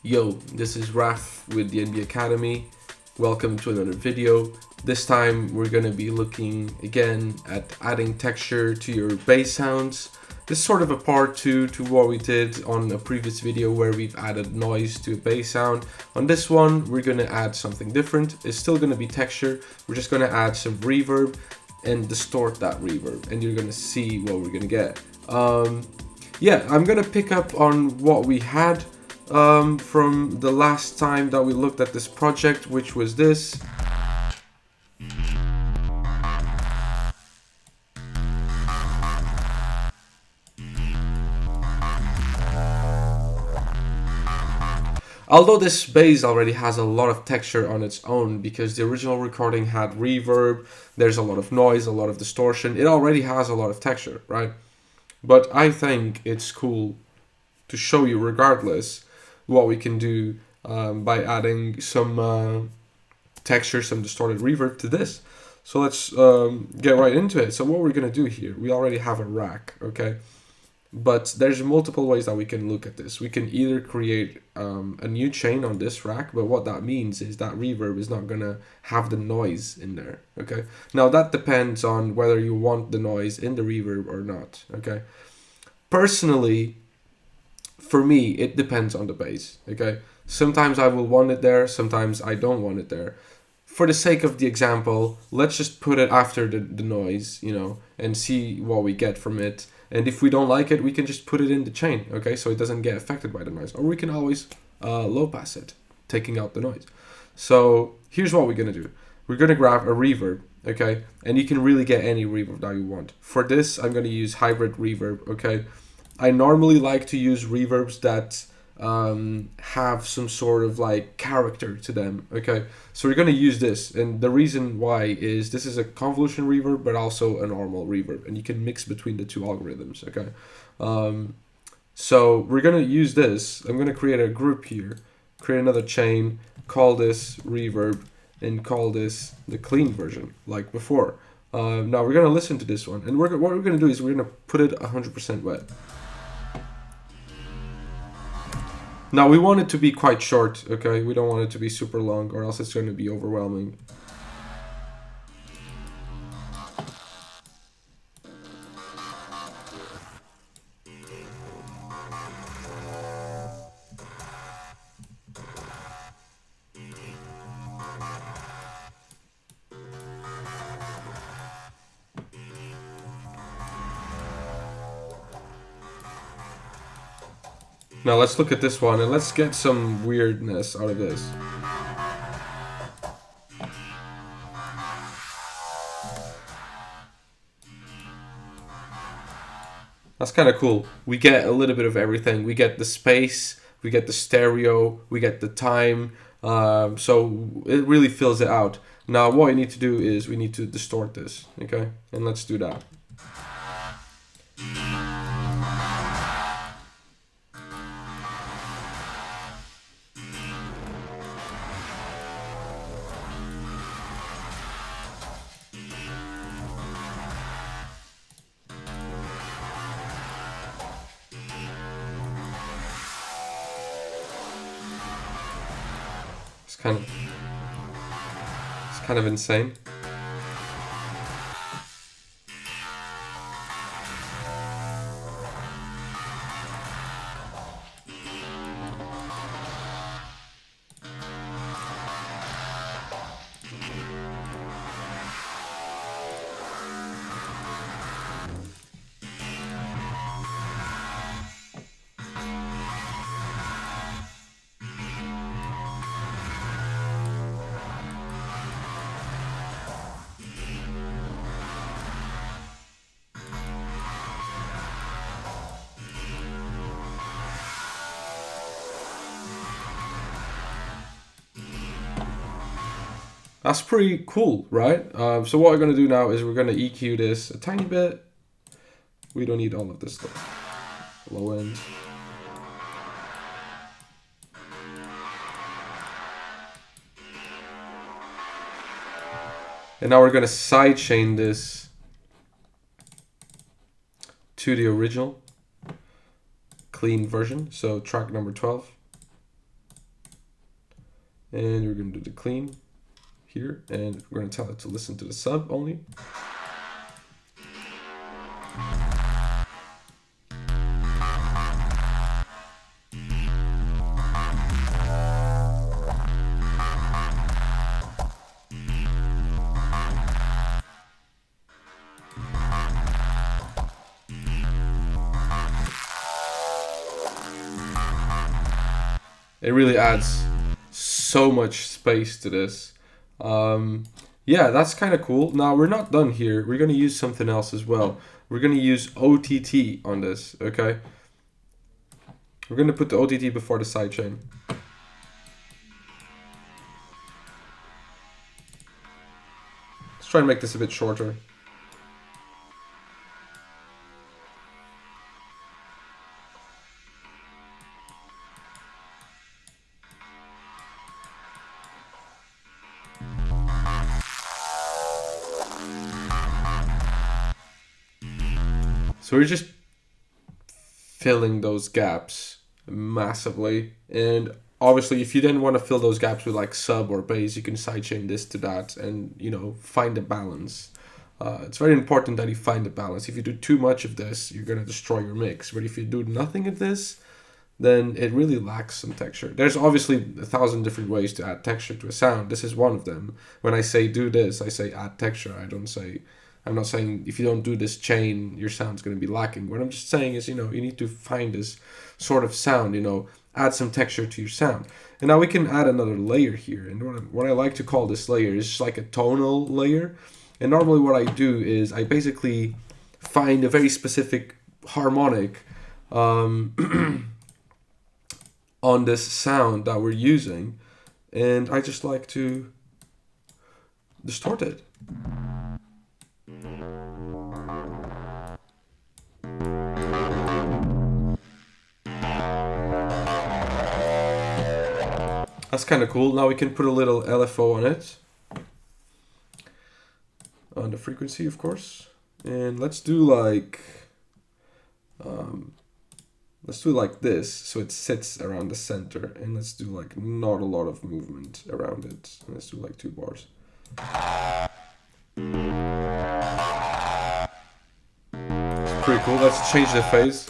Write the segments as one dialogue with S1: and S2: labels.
S1: Yo, this is Raf with the NB Academy. Welcome to another video. This time we're going to be looking again at adding texture to your bass sounds. This is sort of a part 2 to what we did on a previous video where we've added noise to a bass sound. On this one, we're going to add something different. It's still going to be texture. We're just going to add some reverb and distort that reverb, and you're going to see what we're going to get. Yeah, I'm going to pick up on what we had from the last time that we looked at this project, which was this. Although this bass already has a lot of texture on its own because the original recording had reverb, there's a lot of noise, a lot of distortion, it already has a lot of texture, right? But I think it's cool to show you regardless what we can do by adding some texture, some distorted reverb to this. So let's get right into it. So what we're going to do here, we already have a rack, okay? But there's multiple ways that we can look at this. We can either create a new chain on this rack, but what that means is that reverb is not going to have the noise in there, okay? Now that depends on whether you want the noise in the reverb or not, okay? Personally, for me, it depends on the bass, okay? Sometimes I will want it there, sometimes I don't want it there. For the sake of the example, let's just put it after the noise, you know, and see what we get from it. And if we don't like it, we can just put it in the chain, okay? So it doesn't get affected by the noise. Or we can always low pass it, taking out the noise. So here's what we're gonna do. We're gonna grab a reverb, okay? And you can really get any reverb that you want. For this, I'm gonna use hybrid reverb, okay? I normally like to use reverbs that have some sort of like character to them, okay? So we're going to use this, and the reason why is this is a convolution reverb but also a normal reverb, and you can mix between the two algorithms, okay? So we're going to use this. I'm going to create a group here, create another chain, call this reverb, and call this the clean version like before. Now we're going to listen to this one, and what we're going to do is we're going to put it 100% wet. Now we want it to be quite short, okay? We don't want it to be super long or else it's going to be overwhelming. Now let's look at this one and let's get some weirdness out of this. That's kind of cool. We get a little bit of everything. We get the space, we get the stereo, we get the time. So it really fills it out. Now what we need to do is we need to distort this, okay? And let's do that. It's kind of insane. That's pretty cool, right? So what we're going to do now is we're going to EQ this a tiny bit. We don't need all of this stuff. Low end. And now we're going to sidechain this to the original clean version. So track number 12. And we're going to do the clean here, and we're going to tell it to listen to the sub only. It really adds so much space to this. Yeah, that's kind of cool. Now, we're not done here. We're going to use something else as well. We're going to use OTT on this, okay? We're going to put the OTT before the sidechain. Let's try and make this a bit shorter. So we're just filling those gaps massively. And obviously, if you then want to fill those gaps with like sub or bass, you can sidechain this to that and, you know, find a balance. It's very important that you find a balance. If you do too much of this, you're going to destroy your mix. But if you do nothing of this, then it really lacks some texture. There's obviously 1,000 different ways to add texture to a sound. This is one of them. When I say do this, I say add texture. I'm not saying if you don't do this chain, your sound's going to be lacking. What I'm just saying is, you know, you need to find this sort of sound, you know, add some texture to your sound. And now we can add another layer here. And what I like to call this layer is just like a tonal layer. And normally what I do is I basically find a very specific harmonic on this sound that we're using. And I just like to distort it. That's kind of cool. Now we can put a little LFO on it. On the frequency, of course. And let's do like this, so it sits around the center. And let's do like not a lot of movement around it. And let's do like 2 bars. It's pretty cool. Let's change the phase.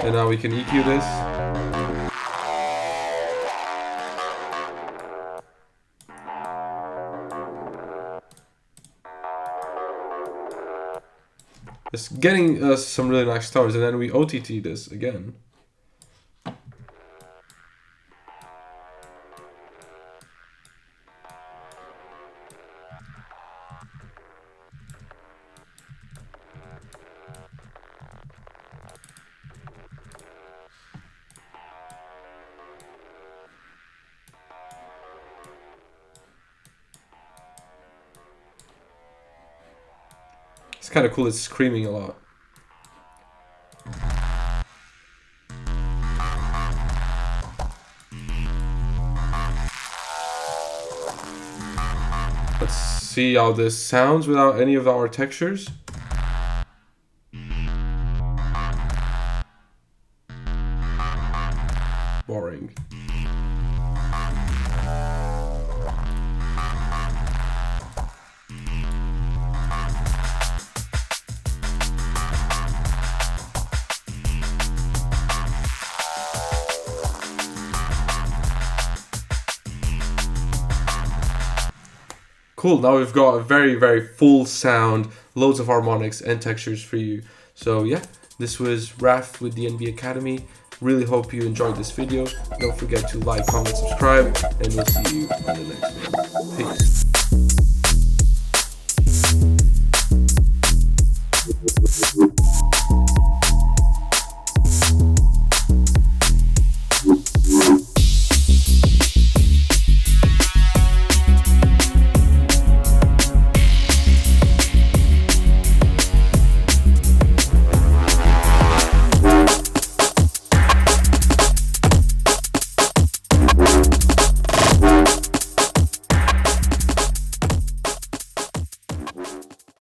S1: And now we can EQ this. It's getting us some really nice tones, and then we OTT this again. It's kind of cool, it's screaming a lot. Let's see how this sounds without any of our textures. Boring. Cool, now we've got a very, very full sound, loads of harmonics and textures for you. So yeah, this was Raf with the NB Academy. Really hope you enjoyed this video. Don't forget to like, comment, subscribe, and we'll see you on the next one. Peace.